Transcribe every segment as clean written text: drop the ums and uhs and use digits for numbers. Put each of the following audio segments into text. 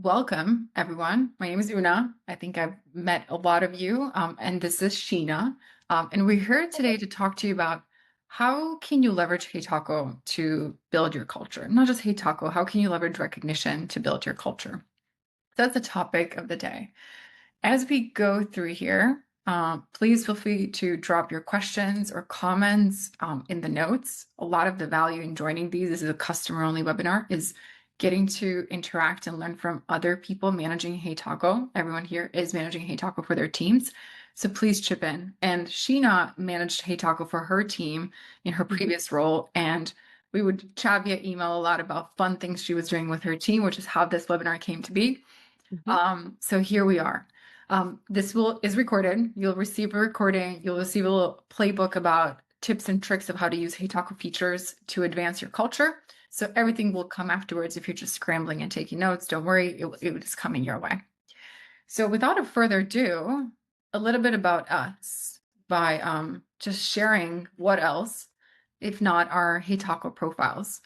Welcome, everyone. My name is Una. I think I've met a lot of you, and this is Sheena. And we're here today to talk to you about how can you leverage HeyTaco to build your culture? Not just HeyTaco, how can you leverage recognition to build your culture? That's the topic of the day. As we go through here, please feel free to drop your questions or comments in the notes. A lot of the value in joining these, this is a customer-only webinar, is getting to interact and learn from other people managing HeyTaco. Everyone here is managing HeyTaco for their teams. So please chip in. And Sheena managed HeyTaco for her team in her previous role. And we would chat via email a lot about fun things she was doing with her team, which is how this webinar came to be. So here we are. This is recorded. You'll receive a recording. You'll receive a little playbook about tips and tricks of how to use HeyTaco features to advance your culture. So everything will come afterwards. If you're just scrambling and taking notes, don't worry, it is coming your way. So without a further ado, a little bit about us by just sharing what else, if not our HeyTaco profiles.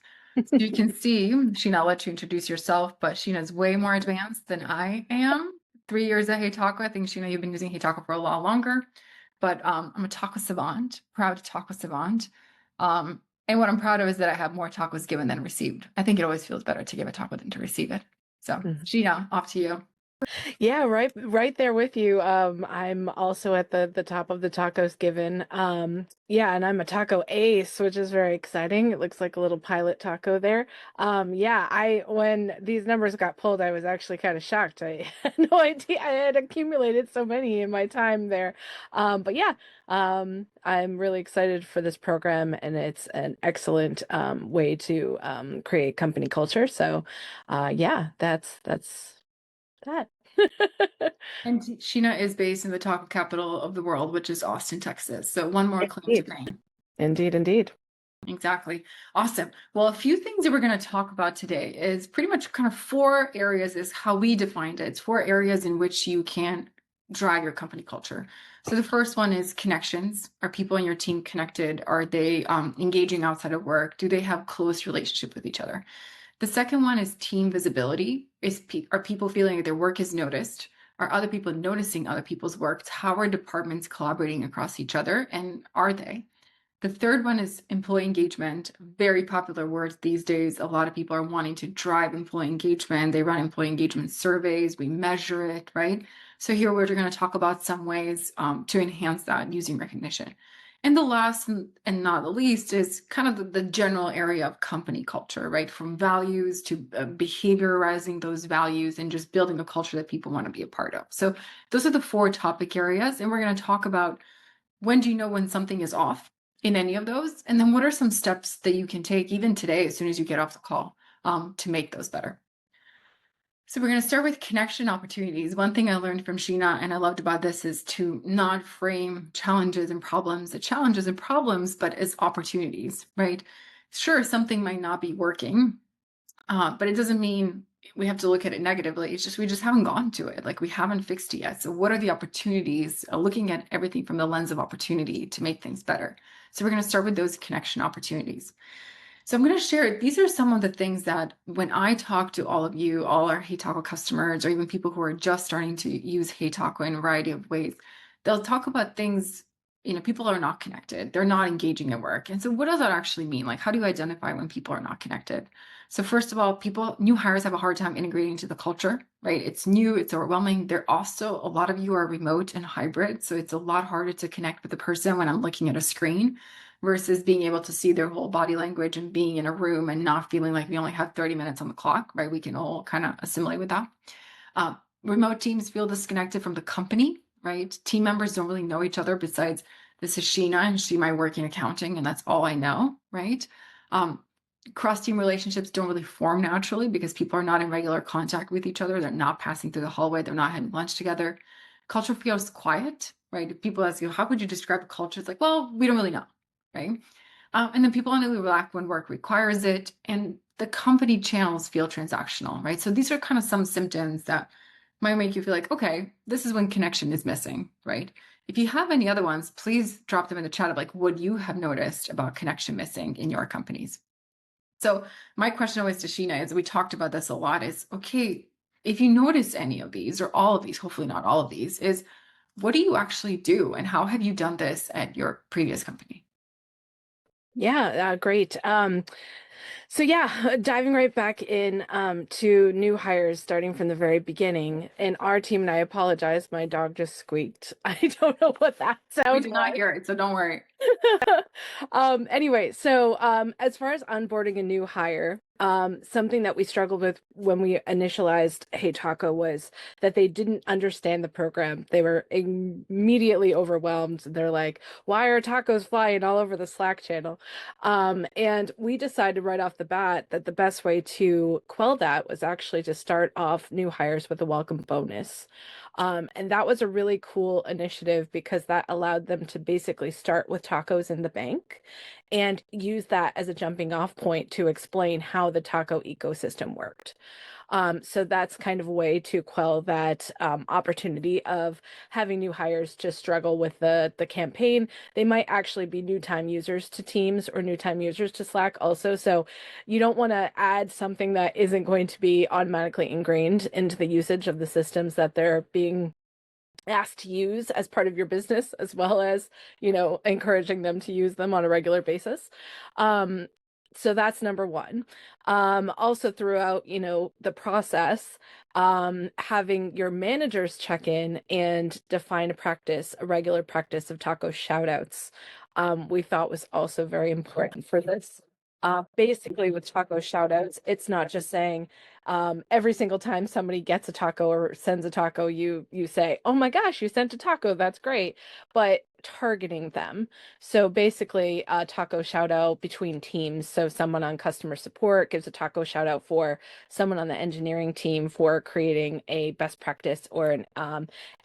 So you can see, Sheena, I'll let you introduce yourself, but Sheena's way more advanced than I am. 3 years at HeyTaco. I think, Sheena, you've been using HeyTaco for a lot longer, but I'm a taco savant, proud taco savant. And what I'm proud of is that I have more tacos given than received. I think it always feels better to give a taco than to receive it. So, Sheena, off to you. Yeah, right there with you. I'm also at the top of the tacos given. Yeah, and I'm a taco ace, which is very exciting. It looks like a little pilot taco there. Yeah, when these numbers got pulled, I was actually kind of shocked. I had no idea I had accumulated so many in my time there. But yeah, I'm really excited for this program, and it's an excellent way to create company culture. So, yeah, that's that. And Sheena is based in the taco capital of the world, which is Austin, Texas. So one more claim to Indeed. fame. Indeed. Exactly. Awesome. Well, a few things that we're going to talk about today is pretty much kind of 4 areas is how we defined it. It's 4 areas in which you can drive your company culture. So the first one is connections. Are people in your team connected? Are they engaging outside of work? Do they have close relationship with each other? The second one is team visibility. Are people feeling that their work is noticed? Are other people noticing other people's work? How are departments collaborating across each other? And are they? The third one is employee engagement. Very popular words these days. A lot of people are wanting to drive employee engagement. They run employee engagement surveys. We measure it, right? So here we're going to talk about some ways to enhance that using recognition. And the last and not the least is kind of the general area of company culture, right? From values to behaviorizing those values and just building a culture that people want to be a part of. So those are the 4 topic areas. And we're going to talk about when do you know when something is off in any of those? And then what are some steps that you can take even today, as soon as you get off the call, to make those better? So we're going to start with connection opportunities. One thing I learned from Sheena and I loved about this is to not frame challenges and problems but as opportunities, right? Sure, something might not be working, but it doesn't mean we have to look at it negatively. It's just we just haven't gone to it. Like we haven't fixed it yet. So what are the opportunities? Looking at everything from the lens of opportunity to make things better. So we're going to start with those connection opportunities. So I'm going to share, these are some of the things that when I talk to all of you, all our HeyTaco customers, or even people who are just starting to use HeyTaco in a variety of ways, they'll talk about things, people are not connected. They're not engaging at work. And so what does that actually mean? Like, how do you identify when people are not connected? So first of all, new hires have a hard time integrating to the culture, right? It's new, it's overwhelming. They're also, a lot of you are remote and hybrid. So it's a lot harder to connect with the person when I'm looking at a screen versus being able to see their whole body language and being in a room and not feeling like we only have 30 minutes on the clock, right? We can all kind of assimilate with that. Remote teams feel disconnected from the company, right? Team members don't really know each other besides this is Sheena and she might work in accounting and that's all I know, right? Cross-team relationships don't really form naturally because people are not in regular contact with each other. They're not passing through the hallway. They're not having lunch together. Culture feels quiet, right? If people ask you, how would you describe a culture? It's like, well, we don't really know, right? And then people only react when work requires it. And the company channels feel transactional, right? So these are kind of some symptoms that might make you feel like, okay, this is when connection is missing, right? If you have any other ones, please drop them in the chat of like, what you have noticed about connection missing in your companies. So my question always to Sheena is, we talked about this a lot, is, okay, if you notice any of these or all of these, hopefully not all of these, is what do you actually do and how have you done this at your previous company? Yeah, great. So yeah, diving right back in to new hires starting from the very beginning. In our team, and I apologize, my dog just squeaked. I don't know what that We sound did not was. hear it, so don't worry. Anyway, so as far as onboarding a new hire, something that we struggled with when we initialized HeyTaco was that they didn't understand the program. They were immediately overwhelmed. They're like, "Why are tacos flying all over the Slack channel?" And we decided right off the bat that the best way to quell that was actually to start off new hires with a welcome bonus. And that was a really cool initiative because that allowed them to basically start with tacos in the bank and use that as a jumping off point to explain how the taco ecosystem worked. So that's kind of a way to quell that opportunity of having new hires just struggle with the campaign. They might actually be new time users to Teams or new time users to Slack also. So you don't want to add something that isn't going to be automatically ingrained into the usage of the systems that they're being asked to use as part of your business, as well as, encouraging them to use them on a regular basis. Um, so that's number one. Also throughout, the process, having your managers check in and define a regular practice of taco shoutouts, we thought was also very important for this. Basically with taco shoutouts, it's not just saying, every single time somebody gets a taco or sends a taco, you say, "Oh my gosh, you sent a taco, that's great," but targeting them. So basically a taco shout out between teams. So someone on customer support gives a taco shout out for someone on the engineering team for creating a best practice or an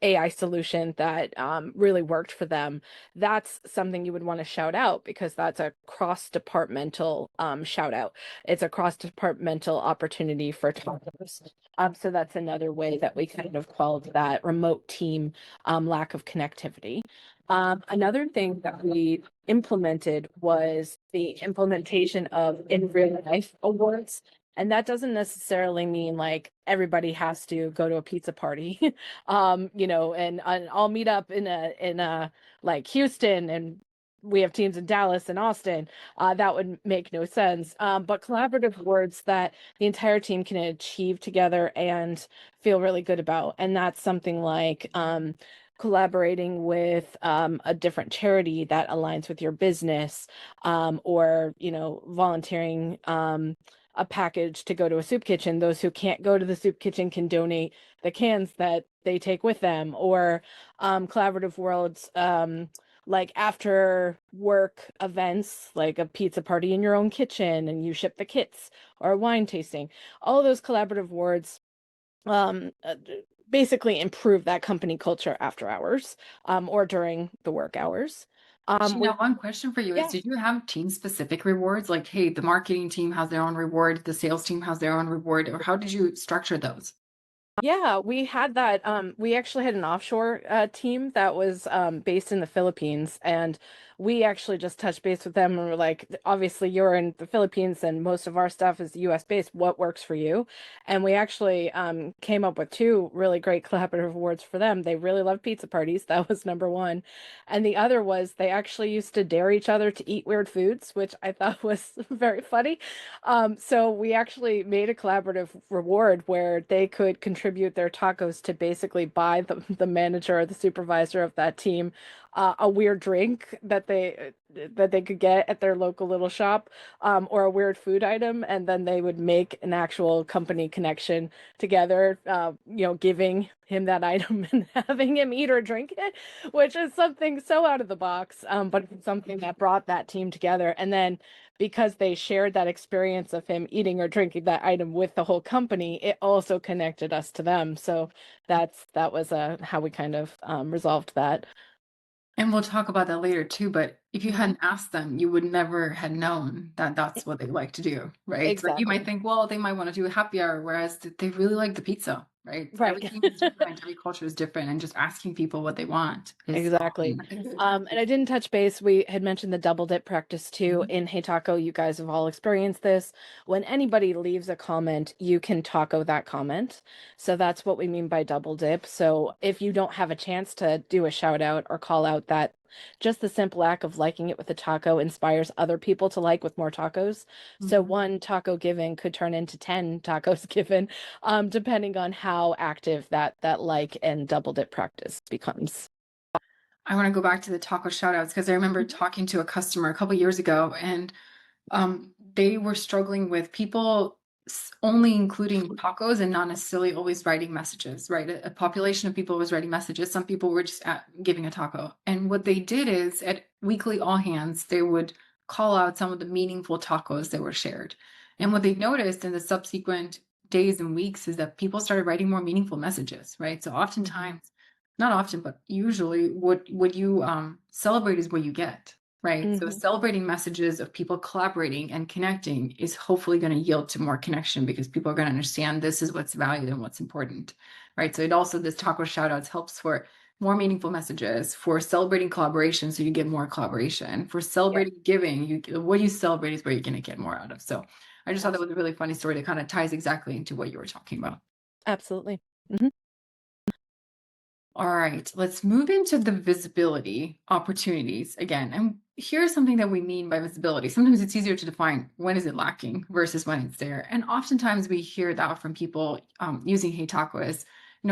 AI solution that really worked for them. That's something you would want to shout out because that's a cross-departmental shout out. It's a cross-departmental opportunity for tacos. So that's another way that we kind of quelled that remote team lack of connectivity. Another thing that we implemented was the implementation of in real life awards. And that doesn't necessarily mean like everybody has to go to a pizza party, and I'll meet up in a like Houston and we have teams in Dallas and Austin. That would make no sense. But collaborative awards that the entire team can achieve together and feel really good about. And that's something like collaborating with a different charity that aligns with your business, or volunteering a package to go to a soup kitchen. Those who can't go to the soup kitchen can donate the cans that they take with them, or collaborative worlds, like after work events like a pizza party in your own kitchen and you ship the kits, or a wine tasting. All of those collaborative awards um uh, basically improve that company culture after hours, or during the work hours. We Sheena, one question for you is, Yeah. did you have team specific rewards? Like, hey, the marketing team has their own reward, the sales team has their own reward, or how did you structure those? Yeah, we had that. We actually had an offshore team that was based in the Philippines, and we actually just touched base with them and were like, obviously, you're in the Philippines, and most of our stuff is US based. What works for you? And we actually came up with two really great collaborative awards for them. They really love pizza parties. That was number one. And the other was they actually used to dare each other to eat weird foods, which I thought was very funny. So we actually made a collaborative reward where they could contribute their tacos to basically buy the manager or the supervisor of that team a weird drink that they could get at their local little shop, or a weird food item, and then they would make an actual company connection together, giving him that item and having him eat or drink it, which is something so out of the box, but it's something that brought that team together. And then because they shared that experience of him eating or drinking that item with the whole company, it also connected us to them. So that was how we kind of resolved that. And we'll talk about that later too, but if you Hmm. hadn't asked them, you would never had known that that's what they like to do, right? Like you might Exactly. think, well, they might want to do a happy hour, whereas they really like the pizza, right? Every Right. team is different, every culture is different, and just asking people what they want is Exactly. often And I didn't touch base. We had mentioned the double dip practice too. Mhm. In Hey Taco, you guys have all experienced this. When anybody leaves a comment, you can taco that comment. So that's what we mean by double dip. So if you don't have a chance to do a shout out or call out that, just the simple act of liking it with a taco inspires other people to like with more tacos. So Mhm. one taco given could turn into 10 tacos given, depending on how active that like and double dip practice becomes. I want to go back to the taco shout outs because I remember Mhm. talking to a customer a couple years ago, and they were struggling with people only including tacos and not necessarily always writing messages, right? A population of people was writing messages. Some people were just giving a taco. And what they did is at weekly all hands, they would call out some of the meaningful tacos that were shared. And what they noticed in the subsequent days and weeks is that people started writing more meaningful messages, right? So Mhm. oftentimes, not often, but usually what you celebrate is what you get. Right. So Mhm. celebrating messages of people collaborating and connecting is hopefully going to yield to more connection because people are going to understand this is what's valued and what's important. Right. So it also, this taco shout outs helps for more meaningful messages, for celebrating collaboration. So you get more collaboration, for Yeah, celebrating giving. What you celebrate is where you're going to get more out of. So I just thought that was a absolutely. really funny story that kind of ties exactly into what you were talking about. Absolutely. Mhm. All right, let's move into the visibility opportunities again. And here's something that we mean by visibility. Sometimes it's easier to define when is it lacking versus when it's there. And oftentimes we hear that from people using Hey Taco as,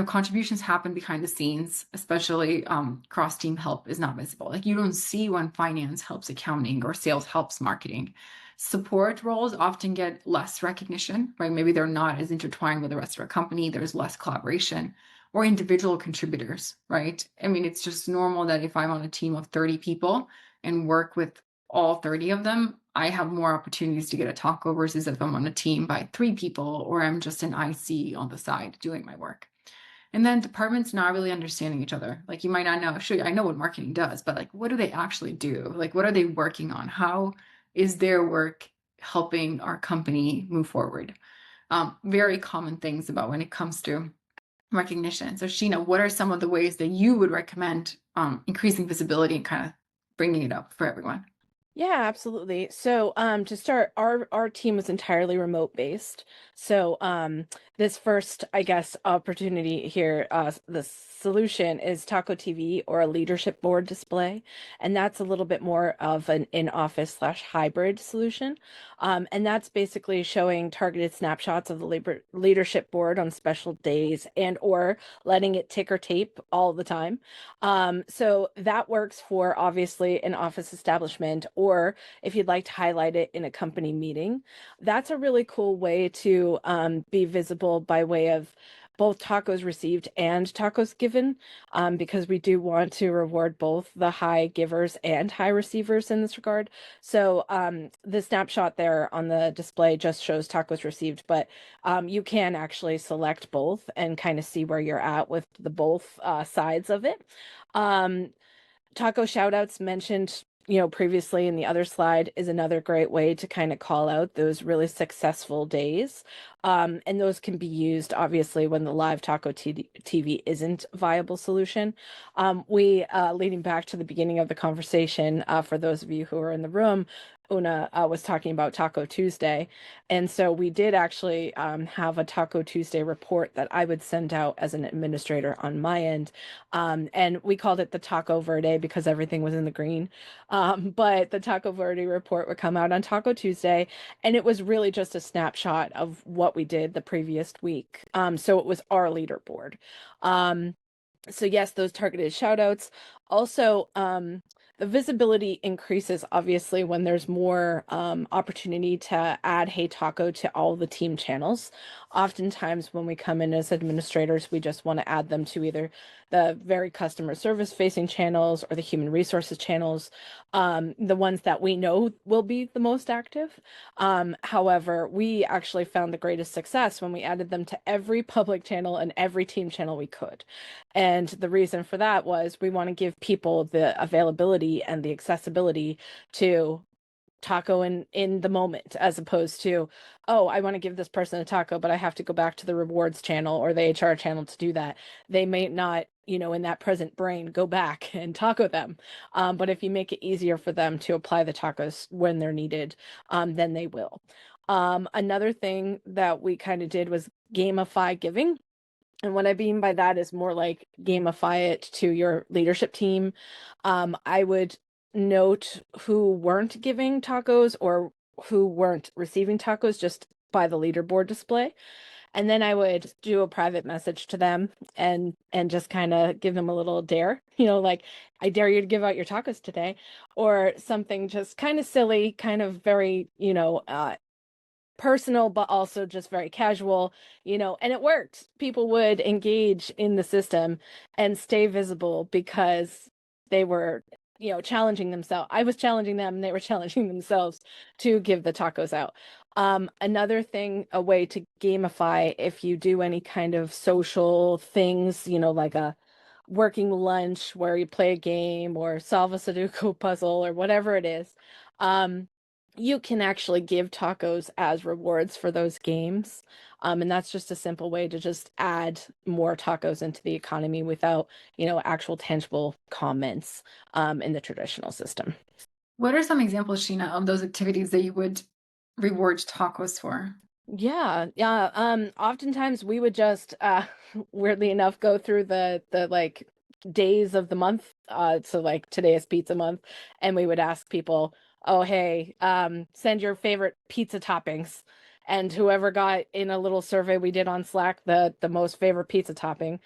contributions happen behind the scenes, especially cross team help is not visible. Like you don't see when finance helps accounting or sales helps marketing. Support roles often get less recognition, right? Maybe they're not as intertwined with the rest of our company. There's less collaboration or individual contributors, right? I mean, it's just normal that if I'm on a team of 30 people and work with all 30 of them, I have more opportunities to get a taco versus if I'm on a team by 3 people or I'm just an IC on the side doing my work. And then departments not really understanding each other. Like you might not know, sure, I know what marketing does, but like what do they actually do? Like what are they working on? How is their work helping our company move forward? Very common things about when it comes to recognition. So, Sheena, what are some of the ways that you would recommend increasing visibility and kind of bringing it up for everyone? Yeah, absolutely. So, to start, our team was entirely remote based. So, this first, I guess, opportunity here, the solution is Taco TV or a leadership board display, and that's a little bit more of an in-office slash hybrid solution. And that's basically showing targeted snapshots of the leadership board on special days and or letting it tick or tape all the time. So that works for obviously an office establishment, or if you'd like to highlight it in a company meeting. That's a really cool way to be visible by way of both tacos received and tacos given, because we do want to reward both the high givers and high receivers in this regard. So the snapshot there on the display just shows tacos received, but you can actually select both and kind of see where you're at with the both sides of it. Um, Taco shoutouts mentioned, previously in the other slide is another great way to kind of call out those really successful days. And those can be used obviously when the live taco TV isn't a viable solution. Leading back to the beginning of the conversation, for those of you who are in the room, Una was talking about Taco Tuesday. And so we did actually have a Taco Tuesday report that I would send out as an administrator on my end, and we called it the Taco Verde because everything was in the green. But the Taco Verde report would come out on Taco Tuesday, and it was really just a snapshot of what we did the previous week. So it was our leaderboard. Um, so yes, those targeted shout outs. Also, the visibility increases obviously when there's more opportunity to add Hey Taco to all the team channels. Oftentimes when we come in as administrators, we just want to add them to either the very customer service facing channels or the human resources channels, the ones that we know will be the most active. However, we actually found the greatest success when we added them to every public channel and every team channel we could. And the reason for that was we want to give people the availability and the accessibility to taco in the moment, as opposed to, oh, I want to give this person a taco, but I have to go back to the rewards channel or the HR channel to do that. They may not, in that present brain, go back and taco them. But if you make it easier for them to apply the tacos when they're needed, then they will. Another thing that we kind of did was gamify giving. And what I mean by that is more like gamify it to your leadership team. I would note who weren't giving tacos or who weren't receiving tacos just by the leaderboard display. And then I would do a private message to them and just kind of give them a little dare, like, I dare you to give out your tacos today, or something just kind of silly, kind of very, personal, but also just very casual, and it worked. People would engage in the system and stay visible because they were, challenging themselves. I was challenging them, and they were challenging themselves to give the tacos out. Another thing, a way to gamify, if you do any kind of social things, like a working lunch where you play a game or solve a Sudoku puzzle or whatever it is, you can actually give tacos as rewards for those games. And that's just a simple way to just add more tacos into the economy without, actual tangible comments in the traditional system. What are some examples, Sheena, of those activities that you would reward tacos for? Yeah, yeah. Oftentimes we would just weirdly enough go through the like days of the month. So like today is pizza month, and we would ask people, oh hey, send your favorite pizza toppings. And whoever got in a little survey we did on Slack the most favorite pizza topping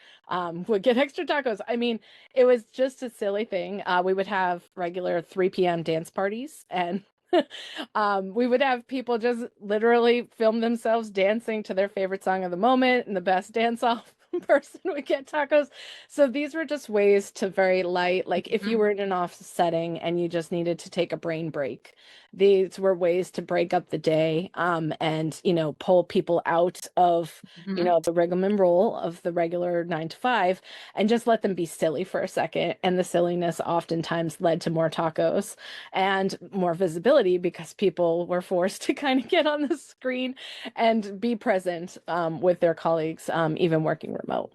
would get extra tacos. I mean, it was just a silly thing. We would have regular 3 p.m. dance parties, and we would have people just literally film themselves dancing to their favorite song of the moment, and the best dance off person would get tacos. So these were just ways to very light, like if you Mhm. were in an office setting and you just needed to take a brain break, these were ways to break up the day, and pull people out of Mhm. the rigmarole of the regular 9 to 5, and just let them be silly for a second. And the silliness oftentimes led to more tacos and more visibility because people were forced to kind of get on the screen and be present with their colleagues, even working remote.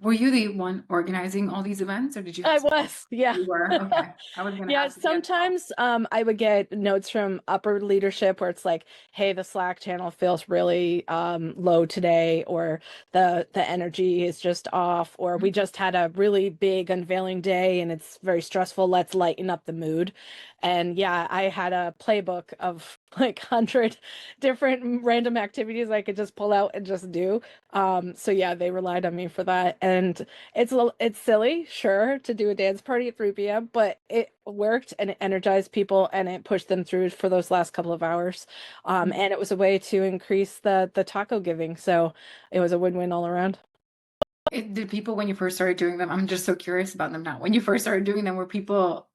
Were you the one organizing all these events, or did you have I some help? was, yeah. You were? Okay. I was gonna Yeah, ask if you had help. sometimes I would get notes from upper leadership where it's like, hey, the Slack channel feels really low today, or the energy is just off, or we Mhm. just had a really big unveiling day and it's very stressful. Let's lighten up the mood. And yeah, I had a playbook of like 100 different random activities I could just pull out and just do. So yeah, they relied on me for that. And it's silly, sure, to do a dance party at 3 p.m., but it worked and it energized people and it pushed them through for those last couple of hours. And it was a way to increase the taco giving. So it was a win-win all around. Did people, when you first started doing them, I'm just so curious about them now. When you first started doing them, were people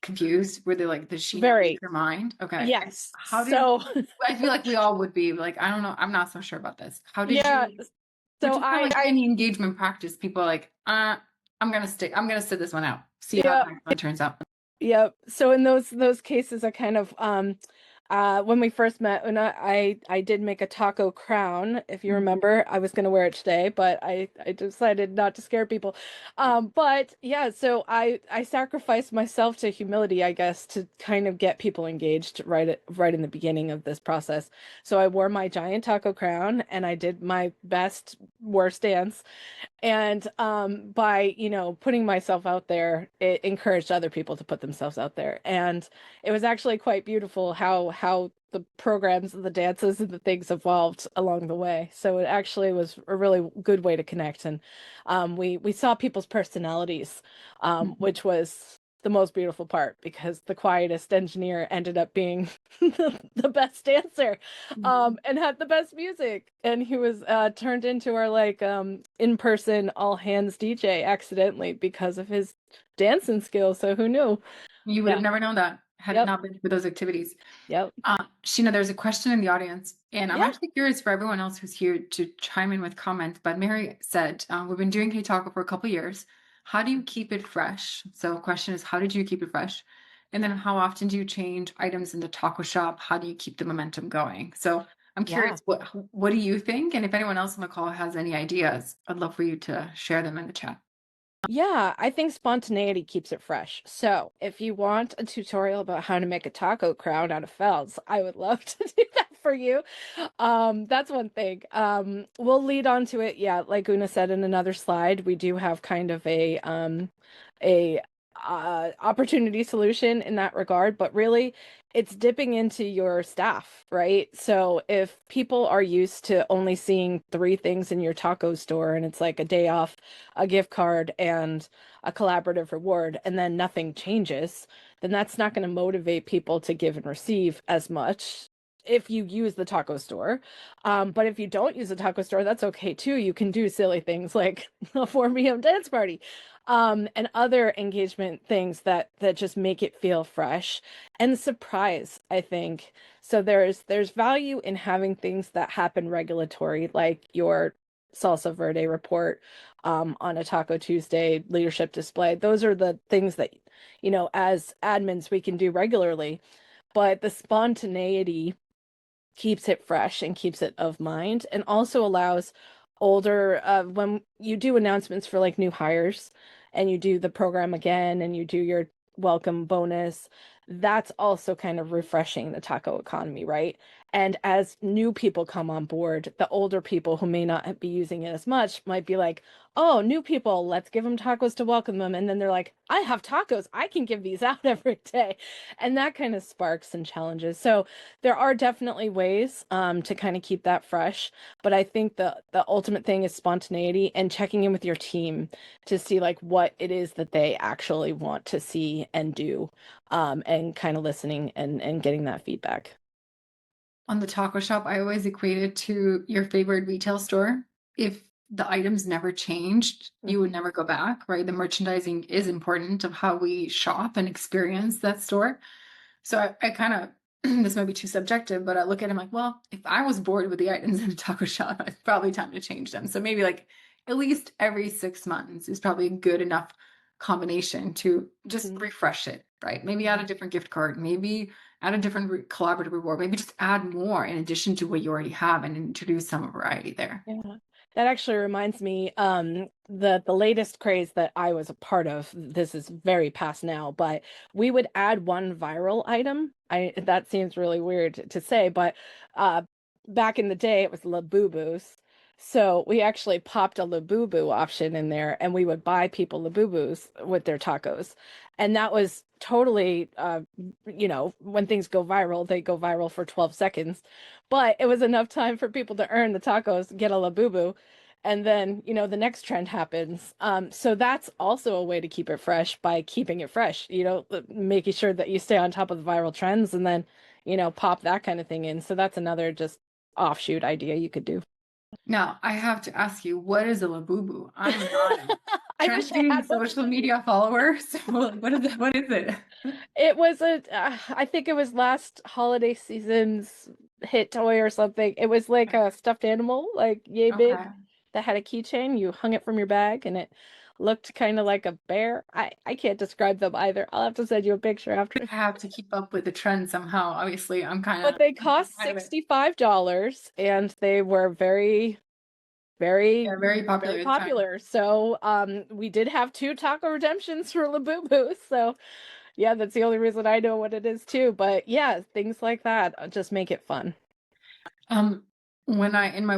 confused? Were they like, did Sheena lose Very, her mind? Okay. yes. How did So I feel like we all would be like, I don't know, I'm not so sure about this. How did yeah, you, which so is kind of I like any engagement practice, people are like, I'm gonna sit this one out, see how the yeah. next one turns out. Yep. So in those cases, I kind of when we first met, when I did make a taco crown, if you Mhm. remember, I was gonna wear it today, but I decided not to scare people. But yeah, so I sacrificed myself to humility, I guess, to kind of get people engaged right in the beginning of this process. So I wore my giant taco crown and I did my best worst dance, and by putting myself out there, it encouraged other people to put themselves out there, and it was actually quite beautiful how the programs and the dances and the things evolved along the way. So it actually was a really good way to connect, and we saw people's personalities, which was the most beautiful part, because the quietest engineer ended up being the best dancer, Mhm. and had the best music, and he was turned into our like in-person all hands DJ accidentally because of his dancing skills. So who knew? You would Yeah. have never known that. had it Yep. not been for those activities. Yep. Sheena, there's a question in the audience, and I'm Yeah. actually curious for everyone else who's here to chime in with comments. But Mary said, we've been doing HeyTaco for a couple years. How do you keep it fresh? So, the question is, how did you keep it fresh? And then, how often do you change items in the taco shop? How do you keep the momentum going? So, I'm Yeah. curious, what do you think? And if anyone else on the call has any ideas, I'd love for you to share them in the chat. Yeah, I think spontaneity keeps it fresh. So, if you want a tutorial about how to make a taco crown out of felts, I would love to do that for you. That's one thing. We'll lead on to it. Yeah, like Una said in another slide, we do have kind of a opportunity solution in that regard, but really it's dipping into your staff, right? So if people are used to only seeing three things in your taco store and it's like a day off, a gift card, and a collaborative reward, and then nothing changes, then that's not going to motivate people to give and receive as much if you use the taco store. But if you don't use the taco store, that's okay too. You can do silly things like a 4 p.m. dance party, and other engagement things that just make it feel fresh and surprise, I think. So there's value in having things that happen regulatory, like your salsa verde report on a Taco Tuesday leadership display. Those are the things that, as admins, we can do regularly. But the spontaneity keeps it fresh and keeps it of mind, and also allows older when you do announcements for like new hires and you do the program again and you do your welcome bonus, that's also kind of refreshing the taco economy, right? And as new people come on board, the older people who may not be using it as much might be like, oh, new people, let's give them tacos to welcome them. And then they're like, I have tacos, I can give these out every day. And that kind of sparks and challenges. So there are definitely ways to kind of keep that fresh, but I think the ultimate thing is spontaneity and checking in with your team to see like what it is that they actually want to see and do, and kind of listening and getting that feedback. On the taco shop, I always equate it to your favorite retail store. If the items never changed, you would Mhm. never go back, right? The merchandising is important of how we shop and experience that store. So I kind of, this might be too subjective, but I look at it like, well, if I was bored with the items in a taco shop, it's probably time to change them. So maybe like at least every 6 months is probably a good enough combination to just Mhm. refresh it, right? Maybe add a Mhm. different gift card, maybe add a different collaborative reward, maybe just add more in addition to what you already have and introduce some variety there. Yeah. That actually reminds me, the latest craze that I was a part of, this is very past now, but we would add one viral item. I That seems really weird to say, but uh back in the day it was Labubus. So we actually popped a Labubu option in there and we would buy people Labubus with their tacos. And that was totally when things go viral, they go viral for 12 seconds, but it was enough time for people to earn the tacos, get a labubu, and then, the next trend happens. So that's also a way to keep it fresh by keeping it fresh, making sure that you stay on top of the viral trends and then, pop that kind of thing in. So that's another just offshoot idea you could do. Now, I have to ask you, what is a labubu? I'm not a I wish I trending had one social for you. media follower, so what is it? What is it? It was I think it was last holiday season's hit toy or something. It was like a stuffed animal, like yay big, Okay. that had a keychain. You hung it from your bag and it looked kind of like a bear. I can't describe them either. I'll have to send you a picture after. I have to keep up with the trend somehow. Obviously, I'm But kind they cost of it. $65 and they were very, very, Yeah, very popular very at the time. popular. So we did have two taco redemptions for Labubu. So yeah, that's the only reason I know what it is too. But yeah, things like that just make it fun. Um, when I in my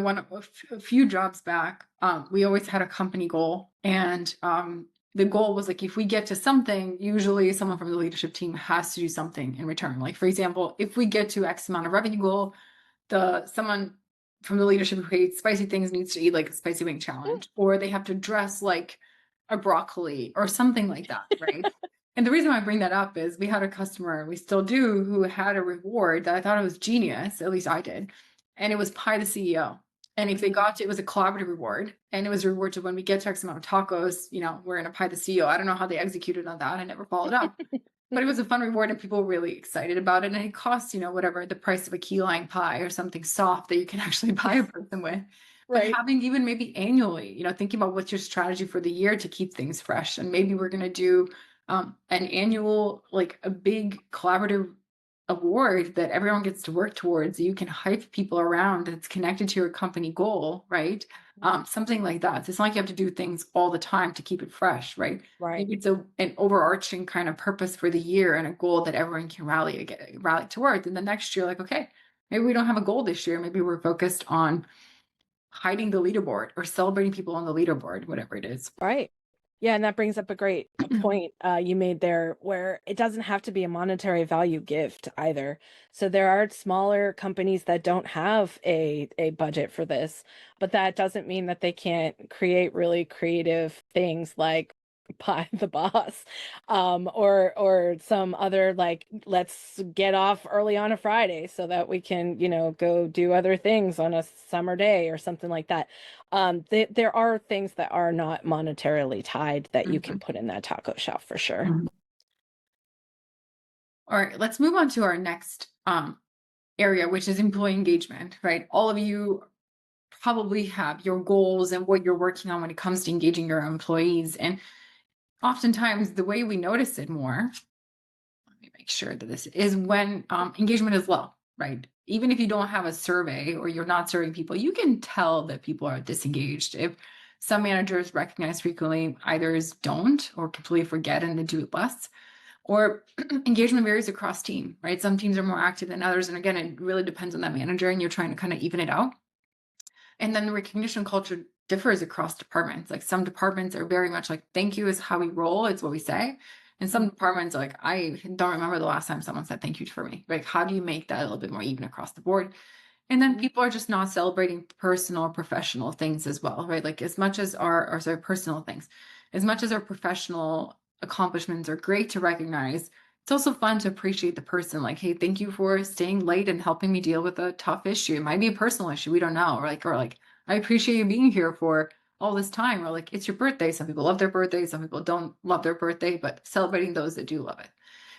a few jobs back, we always had a company goal, and the goal was like if we get to something, usually someone from the leadership team has to do something in return. Like for example, if we get to X amount of revenue goal, the someone from the leadership who hates spicy things needs to eat like a spicy wing challenge, or they have to dress like a broccoli or something like that, right? And the reason why I bring that up is we had a customer, we still do, who had a reward that I thought it was genius, at least I did, and it was pie the CEO. And if they Mm. got to, it was a collaborative reward, and it was a reward to when we get to X amount of tacos, we're in a pie the CEO. I don't know how they executed on that. I never followed up. but it was a fun reward and people were really excited about it. And it costs, whatever the price of a key lime pie or something soft that you can actually buy a person with. But Right. having even maybe annually, thinking about what's your strategy for the year to keep things fresh. And maybe we're going to do an annual, like a big collaborative award that everyone gets to work towards. You can hype people around that's connected to your company goal, right? Something like that. So it's not like you have to do things all the time to keep it fresh, right? Right. Maybe it's an overarching kind of purpose for the year and a goal that everyone can rally towards. And the next year, like, okay, maybe we don't have a goal this year. Maybe we're focused on hiding the leaderboard or celebrating people on the leaderboard, whatever it is. Right. Yeah, and that brings up a great point you made there, where it doesn't have to be a monetary value gift either. So there are smaller companies that don't have a budget for this, but that doesn't mean that they can't create really creative things like Pie the Boss, or some other like let's get off early on a Friday so that we can, go do other things on a summer day or something like that. There are things that are not monetarily tied that you can Mhm, put in that taco shop for sure. mhm. All right, let's move on to our next area, which is employee engagement, right? All of you probably have your goals and what you're working on when it comes to engaging your employees. And oftentimes, the way we notice it more, let me make sure that this is when engagement is low, right? Even if you don't have a survey or you're not serving people, you can tell that people are disengaged. If some managers recognize frequently, others don't or completely forget and they do it less. Or engagement varies across team, right? Some teams are more active than others. And again, it really depends on that manager and you're trying to kind of even it out. And then the recognition culture differs across departments. Like some departments are very much like, thank you is how we roll, it's what we say. And some departments are like, I don't remember the last time someone said thank you for me. Like, how do you make that a little bit more even across the board? And then Mhm. people are just not celebrating personal or professional things as well, right? Like as much as our sorry, personal things, as much as our professional accomplishments are great to recognize, it's also fun to appreciate the person. Like, hey, thank you for staying late and helping me deal with a tough issue. It might be a personal issue, we don't know. Or like, I appreciate you being here for all this time. Or like, it's your birthday. Some people love their birthday, some people don't love their birthday, but celebrating those that do love it.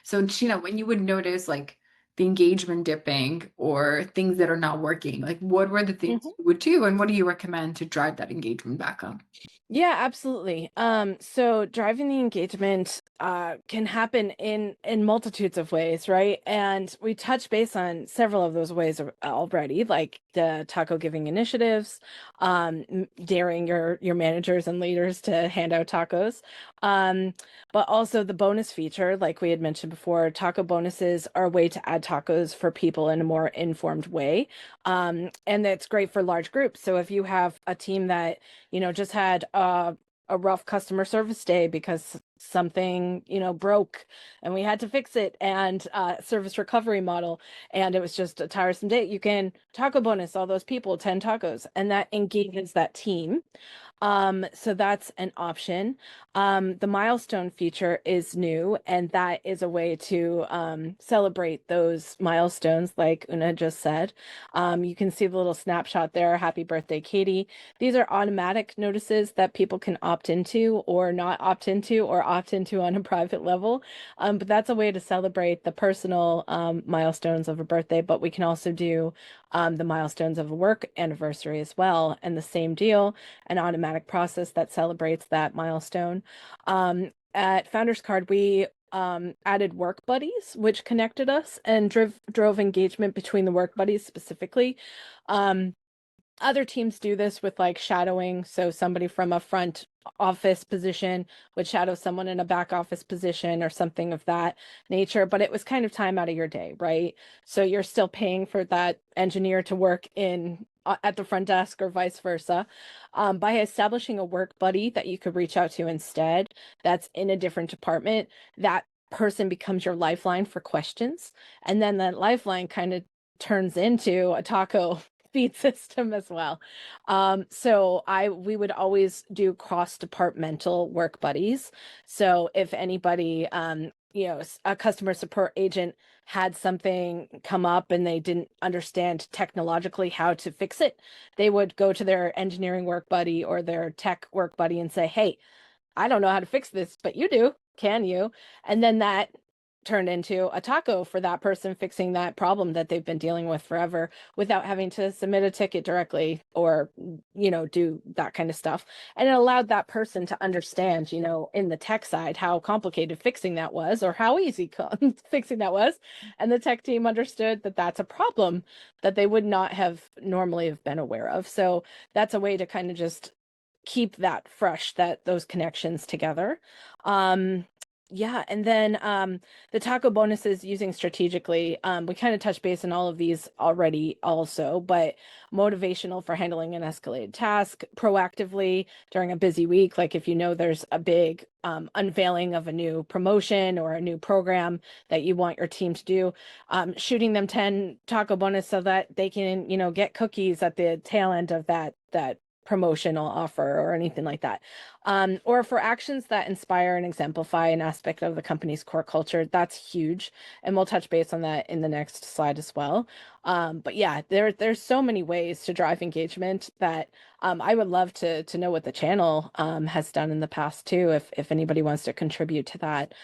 So, Sheena, when you would notice like the engagement dipping or things that are not working, like what were the things Mhm. you would do and what do you recommend to drive that engagement back up? Yeah, absolutely. So driving the engagement can happen in multitudes of ways, right? And we touch base on several of those ways already, like the taco giving initiatives, daring your managers and leaders to hand out tacos, um, but also the bonus feature, like we had mentioned before. Taco bonuses are a way to add tacos for people in a more informed way, and that's great for large groups. So if you have a team that just had a rough customer service day because something, broke and we had to fix it, and service recovery model, and it was just a tiresome day. You can taco bonus all those people 10 tacos, and that engages that team. So that's an option. The milestone feature is new, and that is a way to celebrate those milestones, like Una just said. You can see the little snapshot there. Happy birthday, Katie. These are automatic notices that people can opt into or not opt into or opt into on a private level. But that's a way to celebrate the personal milestones of a birthday, but we can also do the milestones of a work anniversary as well. And the same deal, an automatic process that celebrates that milestone. At Founders Card, we added work buddies, which connected us and drove engagement between the work buddies specifically. Um, Other teams do this with like shadowing. So somebody from a front office position would shadow someone in a back office position or something of that nature. But it was kind of time out of your day, right? So you're still paying for that engineer to work in at the front desk or vice versa. By establishing a work buddy that you could reach out to instead, that's in a different department, that person becomes your lifeline for questions. And then that lifeline kind of turns into a taco feed system as well. So we would always do cross-departmental work buddies. So if anybody, a customer support agent had something come up and they didn't understand technologically how to fix it, they would go to their engineering work buddy or their tech work buddy and say, "Hey, I don't know how to fix this, but you do. Can you?" And then that turned into a taco for that person fixing that problem that they've been dealing with forever without having to submit a ticket directly or, do that kind of stuff. And it allowed that person to understand, in the tech side, how complicated fixing that was or how easy fixing that was. And the tech team understood that that's a problem that they would not have normally have been aware of. So that's a way to kind of just keep that fresh, that those connections together. Yeah, and then the taco bonuses using strategically. We kind of touched base on all of these already also, but motivational for handling an escalated task proactively during a busy week. Like if there's a big unveiling of a new promotion or a new program that you want your team to do, shooting them 10 taco bonus so that they can, get cookies at the tail end of that promotional offer or anything like that. Or for actions that inspire and exemplify an aspect of the company's core culture, that's huge. And we'll touch base on that in the next slide as well. But yeah, there's so many ways to drive engagement that I would love to know what the channel has done in the past too, if anybody wants to contribute to that.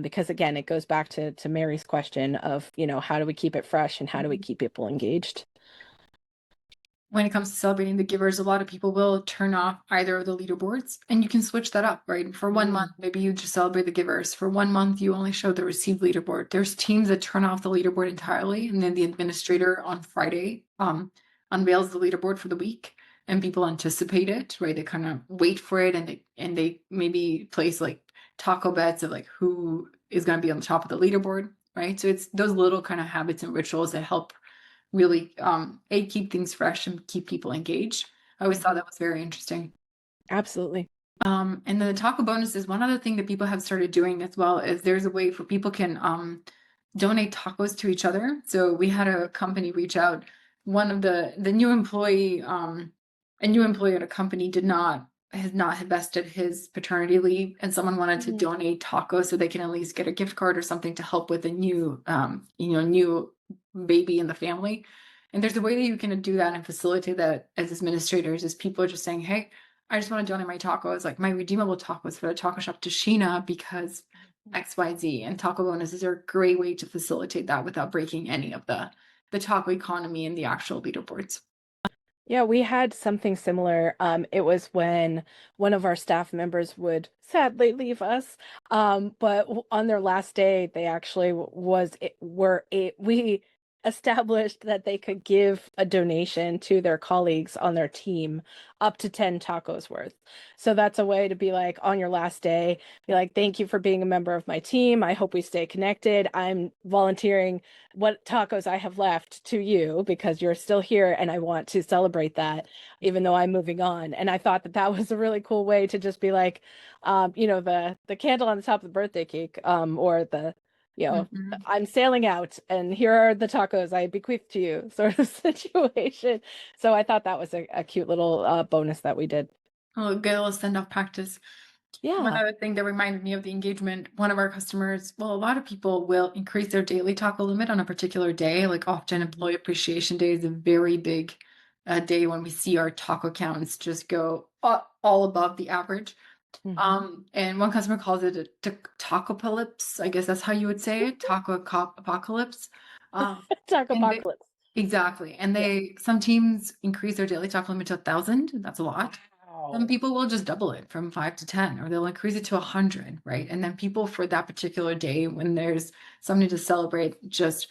Because again, it goes back to Mary's question of, how do we keep it fresh and how do we keep people engaged? When it comes to celebrating the givers, a lot of people will turn off either of the leaderboards, and you can switch that up, right? For 1 month, maybe you just celebrate the givers. For 1 month, you only show the received leaderboard. There's teams that turn off the leaderboard entirely, and then the administrator on Friday unveils the leaderboard for the week, and people anticipate it, right? They kind of wait for it, and they maybe place like taco bets of like who is going to be on the top of the leaderboard, right? So it's those little kind of habits and rituals that help really keep things fresh and keep people engaged. I always thought that was very interesting. Absolutely. And then the taco bonus is one other thing that people have started doing as well, is there's a way for people can donate tacos to each other. So we had a company reach out. One of the new employee, a new employee at a company has not vested his paternity leave, and someone wanted to donate tacos so they can at least get a gift card or something to help with a new new baby in the family. And there's a way that you can do that and facilitate that as administrators, is people are just saying, hey, I just want to donate my tacos, like my redeemable tacos for the taco shop to Sheena because XYZ. And taco bonuses are a great way to facilitate that without breaking any of the taco economy and the actual leaderboards. Yeah, we had something similar. It was when one of our staff members would sadly leave us. But on their last day, they actually we established that they could give a donation to their colleagues on their team up to 10 tacos worth. So that's a way to be like on your last day, be like, thank you for being a member of my team. I hope we stay connected. I'm volunteering what tacos I have left to you because you're still here and I want to celebrate that even though I'm moving on. And I thought that that was a really cool way to just be like, the candle on the top of the birthday cake, or Mhm. I'm sailing out and here are the tacos I bequeath to you sort of situation. So I thought that was a cute little bonus that we did. Oh, good little send-off practice. One Yeah. other thing that reminded me of the engagement, one of our customers, well, a lot of people will increase their daily taco limit on a particular day. Like often Employee Appreciation Day is a very big day when we see our taco counts just go all above the average. Hmm. And one customer calls it a tacopocalypse. I guess that's how you would say it, apocalypse. Um, Taco and they, apocalypse. exactly. And Yeah. some teams increase their daily taco limit to 1,000. That's a lot. Some Wow. people will just double it from 5 to 10, or they'll increase it to 100, right? And then people for that particular day, when there's something to celebrate, just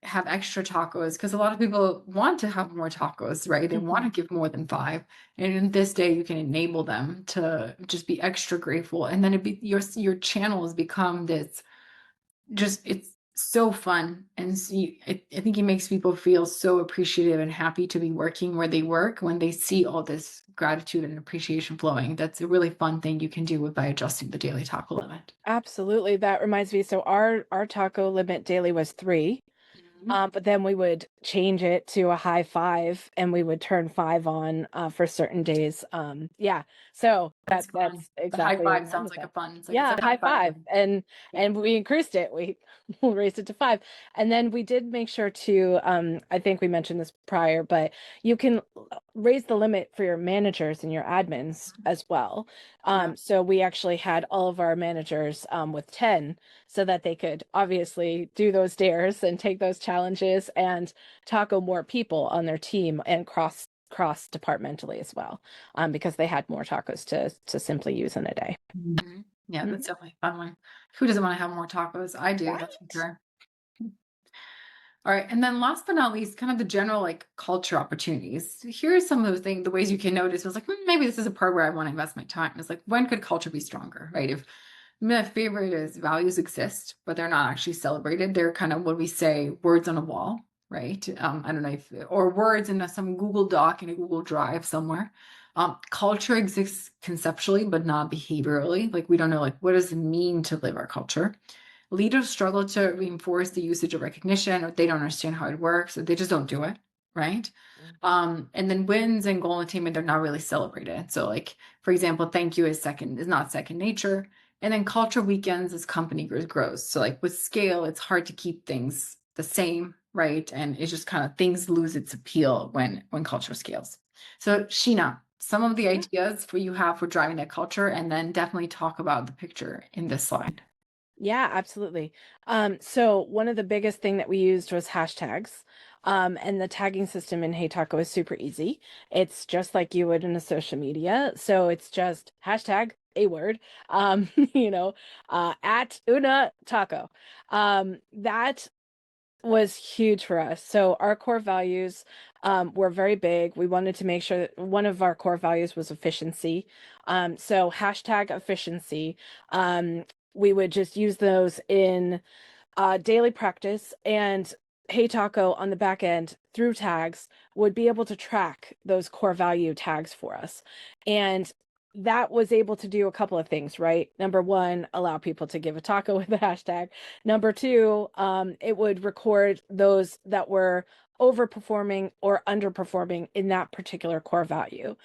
have extra tacos because a lot of people want to have more tacos, right? They want Hmm. to give more than five. And in this day, you can enable them to just be extra grateful. And then your channel has become this just it's so fun and see I think it makes people feel so appreciative and happy to be working where they work when they see all this gratitude and appreciation flowing. That's a really fun thing you can do by adjusting the daily taco limit. Absolutely. That reminds me. So our taco limit daily was 3. Mhm. But then we would change it to a high 5 and we would turn 5 on for certain days. Yeah. So That's fun. that's The high exactly in five line sounds with like a that. fun. It's Yeah, a high high five. 5. And Yeah. we increased it. We raised it to 5. And then we did make sure to I think we mentioned this prior, but you can raised the limit for your managers and your admins as well. Yeah. So we actually had all of our managers with 10 so that they could obviously do those dares and take those challenges and taco more people on their team and cross departmentally as well, because they had more tacos to simply use in a day. Mhm. Yeah, Mhm. that's definitely a fun one. Who doesn't want to have more tacos? I do, that's for Right. sure. All right, and then last but not least, kind of the general like culture opportunities. Here are some of the things, the ways you can notice. Was like maybe this is a part where I want to invest my time. It's like when could culture be stronger, right? If my favorite is values exist, but they're not actually celebrated. They're kind of what we say words on a wall, right? I don't know if or words in some Google Doc in a Google Drive somewhere. Culture exists conceptually, but not behaviorally. Like we don't know like what does it mean to live our culture. Leaders struggle to reinforce the usage of recognition, or they don't understand how it works, or they just don't do it, right? And then wins and goal attainment, they're not really celebrated. So, like for example, thank you is not second nature. And then culture weakens as company grows. So, like with scale, it's hard to keep things the same, right? And it's just kind of things lose its appeal when culture scales. So, Sheena, some of the ideas for you have for driving that culture, and then definitely talk about the picture in this slide. Yeah, absolutely. So one of the biggest thing that we used was hashtags. And the tagging system in HeyTaco is super easy. It's just like you would in a social media. So it's just hashtag a word, you know, at una taco. That was huge for us. So our core values were very big. We wanted to make sure that one of our core values was efficiency. So hashtag efficiency. We would just use those in daily practice, and Hey Taco on the back end through tags would be able to track those core value tags for us. And that was able to do a couple of things, right? Number one, allow people to give a taco with the hashtag. Number two, it would record those that were overperforming or underperforming in that particular core value.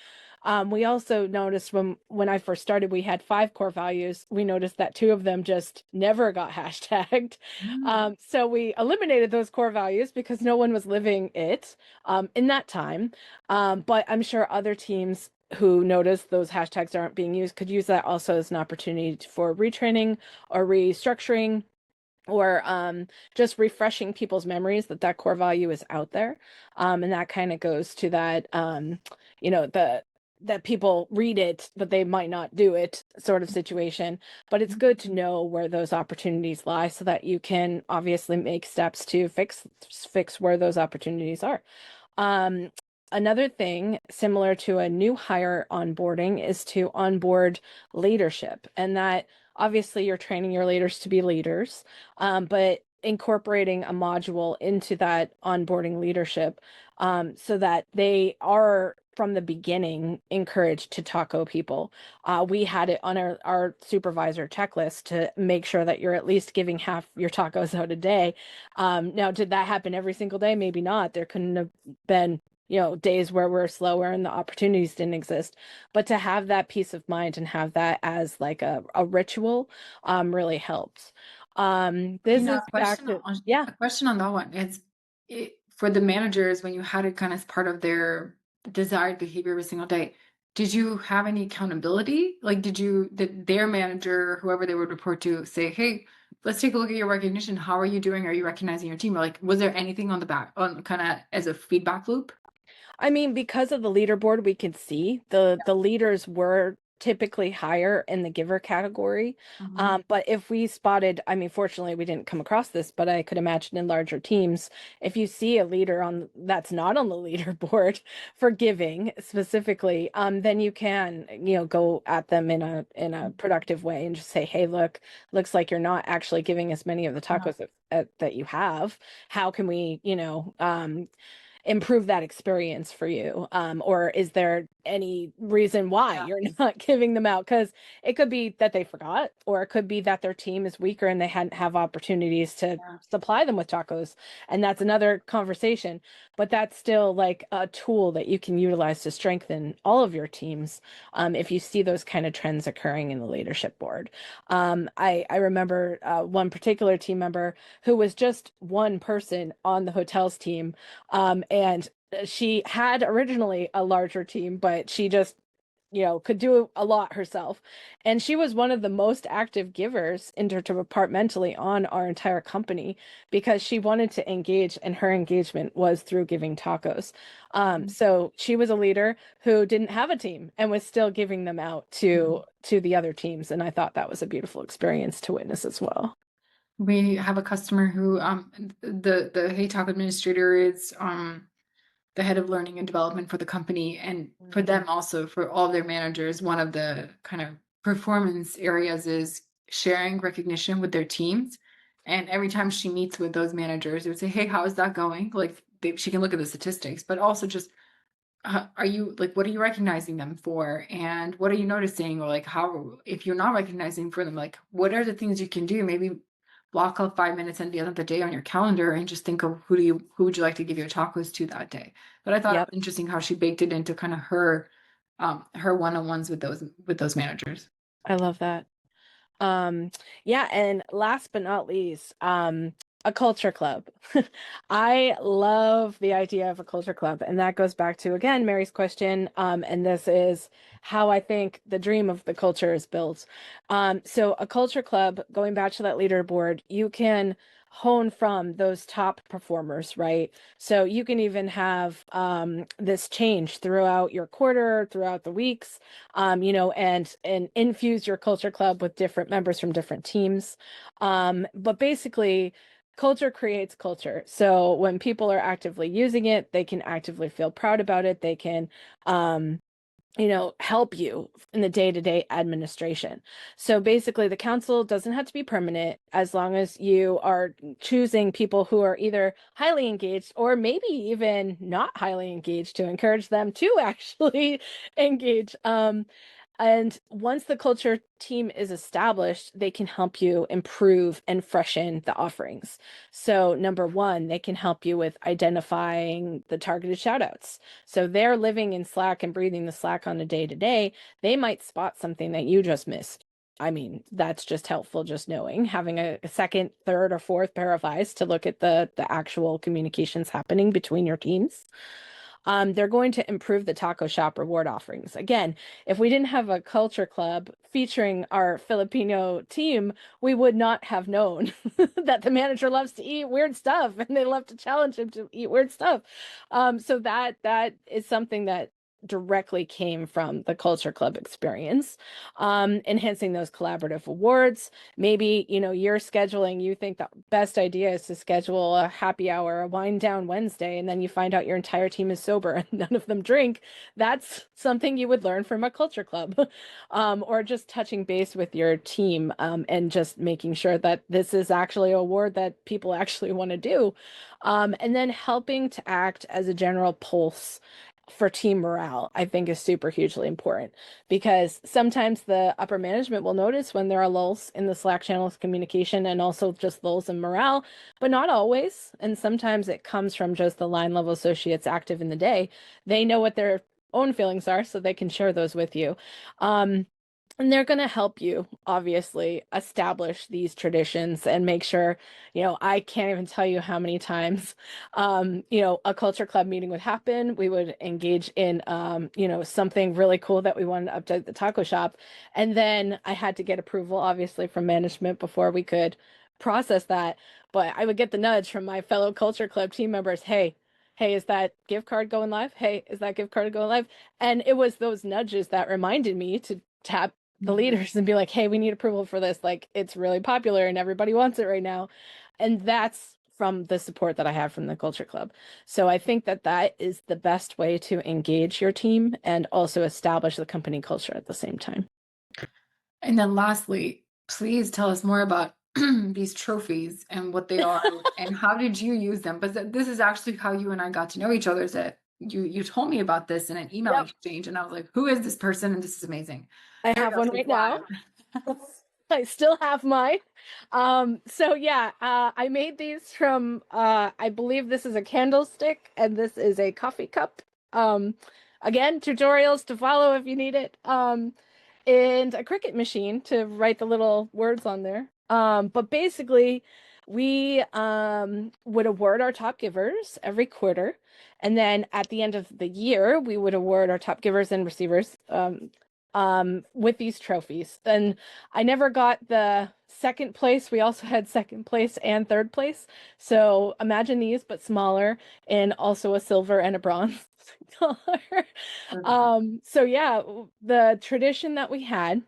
We also noticed when I first started, we had 5 core values. We noticed that 2 of them just never got hashtagged. So we eliminated those core values because no one was living it in that time. But I'm sure other teams who notice those hashtags aren't being used could use that also as an opportunity for retraining or restructuring, or just refreshing people's memories that that core value is out there. And that kind of goes to that, the that people read it, but they might not do it sort of situation. But it's good to know where those opportunities lie so that you can obviously make steps to fix where those opportunities are. Um, Another thing similar to a new hire onboarding is to onboard leadership, and that obviously you're training your leaders to be leaders, but incorporating a module into that onboarding leadership, so that they are from the beginning encouraged to taco people. We had it on our supervisor checklist to make sure that you're at least giving half your tacos out a day. Now, did that happen every single day? Maybe not. There couldn't have been, days where we're slower and the opportunities didn't exist. But to have that peace of mind and have that as like a ritual Mhm. really helps. You This know, is back to, yeah. a question on that one. For the managers when you had it kind of as part of their desired behavior every single day. Did you have any accountability? Like, did their manager, whoever they would report to, say, "Hey, let's take a look at your recognition. How are you doing? Are you recognizing your team?" Or like, was there anything on the back on kind of as a feedback loop? I mean, because of the leaderboard, we could see the leaders were typically higher in the giver category. Mhm. But if we spotted, I mean, fortunately, we didn't come across this, but I could imagine in larger teams, if you see a leader on that's not on the leaderboard for giving specifically, then you can, go at them in a productive way and just say, "Hey, look, looks like you're not actually giving as many of the Yeah. tacos that you have. How can we, improve that experience for you? Or is there any reason why Yeah. you're not giving them out?" Because it could be that they forgot, or it could be that their team is weaker and they hadn't have opportunities to Yeah. supply them with tacos. And that's another conversation. But that's still like a tool that you can utilize to strengthen all of your teams, if you see those kind of trends occurring in the leadership board. I remember one particular team member who was just one person on the hotel's team, and she had originally a larger team, but she just, could do a lot herself. And she was one of the most active givers interdepartmentally on our entire company because she wanted to engage, and her engagement was through giving tacos. So she was a leader who didn't have a team and was still giving them out to the other teams. And I thought that was a beautiful experience to witness as well. We have a customer who the HeyTaco administrator is the head of learning and development for the company, and for them also, for all their managers, one of the kind of performance areas is sharing recognition with their teams. And every time she meets with those managers, they would say, hey, how is that going? Like she can look at the statistics, but also just are you like, what are you recognizing them for, and what are you noticing, or like, how, if you're not recognizing for them, like what are the things you can do? Maybe block out 5 minutes at the end of the day on your calendar and just think of who would you like to give your tacos to that day. But I thought it Yep, was interesting how she baked it into kind of her one-on-ones with those managers. I love that. Yeah, and last but not least, a culture club. I love the idea of a culture club, and that goes back to again Mary's question. And this is how I think the dream of the culture is built. So a culture club, going back to that leaderboard, you can hone from those top performers, right? So you can even have this change throughout your quarter, throughout the weeks, and infuse your culture club with different members from different teams. But basically, culture creates culture. So when people are actively using it, they can actively feel proud about it. They can help you in the day-to-day administration. So basically, the council doesn't have to be permanent as long as you are choosing people who are either highly engaged or maybe even not highly engaged to encourage them to actually engage. And once the culture team is established, they can help you improve and freshen the offerings. So, number one, they can help you with identifying the targeted shoutouts. So, they're living in Slack and breathing the Slack on a day to day. They might spot something that you just missed. I mean, that's just helpful, just knowing, having a second, third, or fourth pair of eyes to look at the actual communications happening between your teams. They're going to improve the taco shop reward offerings. Again, if we didn't have a culture club featuring our Filipino team, we would not have known that the manager loves to eat weird stuff and they love to challenge him to eat weird stuff. So that is something that directly came from the culture club experience. Enhancing those collaborative awards. Maybe, you're scheduling, you think the best idea is to schedule a happy hour, a wind down Wednesday, and then you find out your entire team is sober and none of them drink. That's something you would learn from a culture club. Or just touching base with your team, and just making sure that this is actually a award that people actually want to do. And then helping to act as a general pulse for team morale, I think is super hugely important because sometimes the upper management will notice when there are lulls in the Slack channels communication and also just lulls in morale, but not always. And sometimes it comes from just the line level associates active in the day. They know what their own feelings are, so they can share those with you. And they're going to help you, obviously, establish these traditions and make sure, I can't even tell you how many times, a culture club meeting would happen. We would engage in, something really cool that we wanted to update the taco shop. And then I had to get approval, obviously, from management before we could process that. But I would get the nudge from my fellow culture club team members. Hey, is that gift card going live? Hey, is that gift card going live? And it was those nudges that reminded me to tap the leaders and be like, hey, we need approval for this. Like, it's really popular and everybody wants it right now. And that's from the support that I have from the culture club. So I think that that is the best way to engage your team and also establish the company culture at the same time. And then lastly, please tell us more about these trophies and what they are and how did you use them? But this is actually how you and I got to know each other. Is that you told me about this in an email Yep. exchange, and I was like, who is this person? And this is amazing. I Here we have go. one She's right now. live. I still have mine. So yeah, I made these from I believe this is a candlestick and this is a coffee cup. Um, Again, tutorials to follow if you need it. And a Cricut machine to write the little words on there. But basically, We would award our top givers every quarter, and then at the end of the year, we would award our top givers and receivers with these trophies. And I never got the second place. We also had second place and third place. So imagine these, but smaller, and also a silver and a bronze color. So yeah, the tradition that we had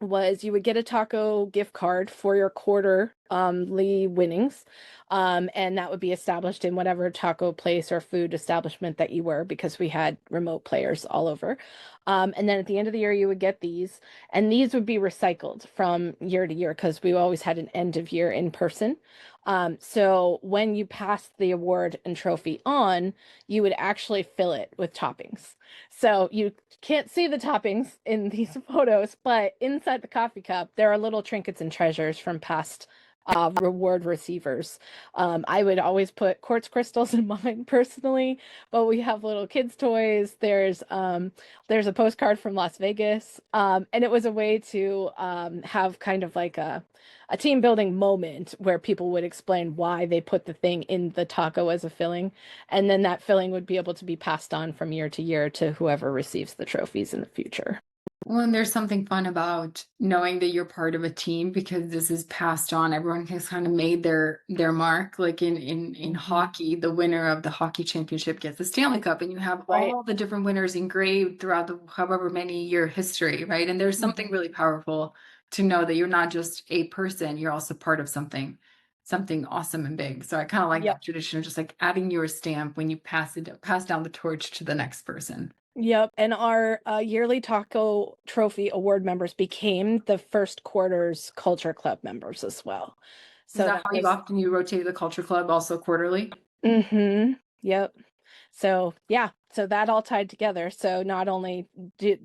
was you would get a taco gift card for your quarterly winnings. And that would be established in whatever taco place or food establishment that you were, because we had remote players all over. And then at the end of the year, you would get these, and these would be recycled from year to year because we always had an end of year in person. So when you passed the award and trophy on, you would actually fill it with toppings. So you can't see the toppings in these photos, but inside the coffee cup, there are little trinkets and treasures from past reward receivers. I would always put quartz crystals in mine personally, but we have little kids' toys. There's a postcard from Las Vegas, and it was a way to have kind of like a team building moment where people would explain why they put the thing in the taco as a filling, and then that filling would be able to be passed on from year to year to whoever receives the trophies in the future. Well, and there's something fun about knowing that you're part of a team because this is passed on. Everyone has kind of made their mark. Like in Mhm. hockey, the winner of the hockey championship gets the Stanley Cup, and you have Right. all the different winners engraved throughout the however many year history, right? And there's something Mhm. really powerful to know that you're not just a person, you're also part of something awesome and big. So I kind of like Yep. that tradition of just like adding your stamp when you pass down the torch to the next person. Yep. And our yearly taco trophy award members became the first quarter's culture club members as well. Is So that that how was, often you rotate the culture club also quarterly? yep. So yeah, so that all tied together. So not only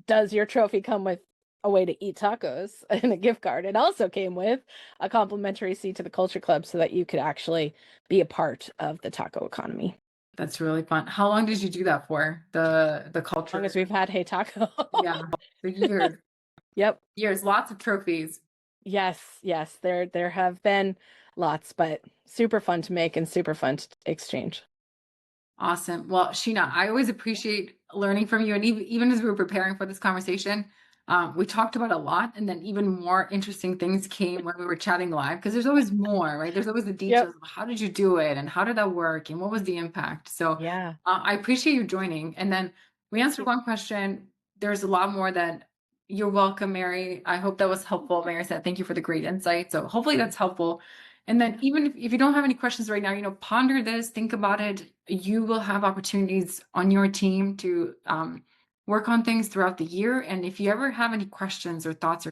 does your trophy come with a way to eat tacos and a gift card, it also came with a complimentary seat to the culture club so that you could actually be a part of the taco economy. That's really fun. How long did you do that for? The As long as culture? we've had Hey Taco. Yeah, the years, Yep. years, lots of trophies. Yes, yes. There have been lots, but super fun to make and super fun to exchange. Awesome. Well, Sheena, I always appreciate learning from you. And even as we were preparing for this conversation, we talked about a lot, and then even more interesting things came when we were chatting live because there's always more, right? There's always the Yep. details of how did you do it and how did that work and what was the impact. So Yeah. I appreciate you joining. And then we answered one question. There's a lot more that you're welcome, Mary. I hope that was helpful. Mary said, thank you for the great insight. So hopefully that's helpful. And then Yeah. even if you don't have any questions right now, ponder this, think about it. You will have opportunities on your team to work on things throughout the year. And if you ever have any questions or thoughts or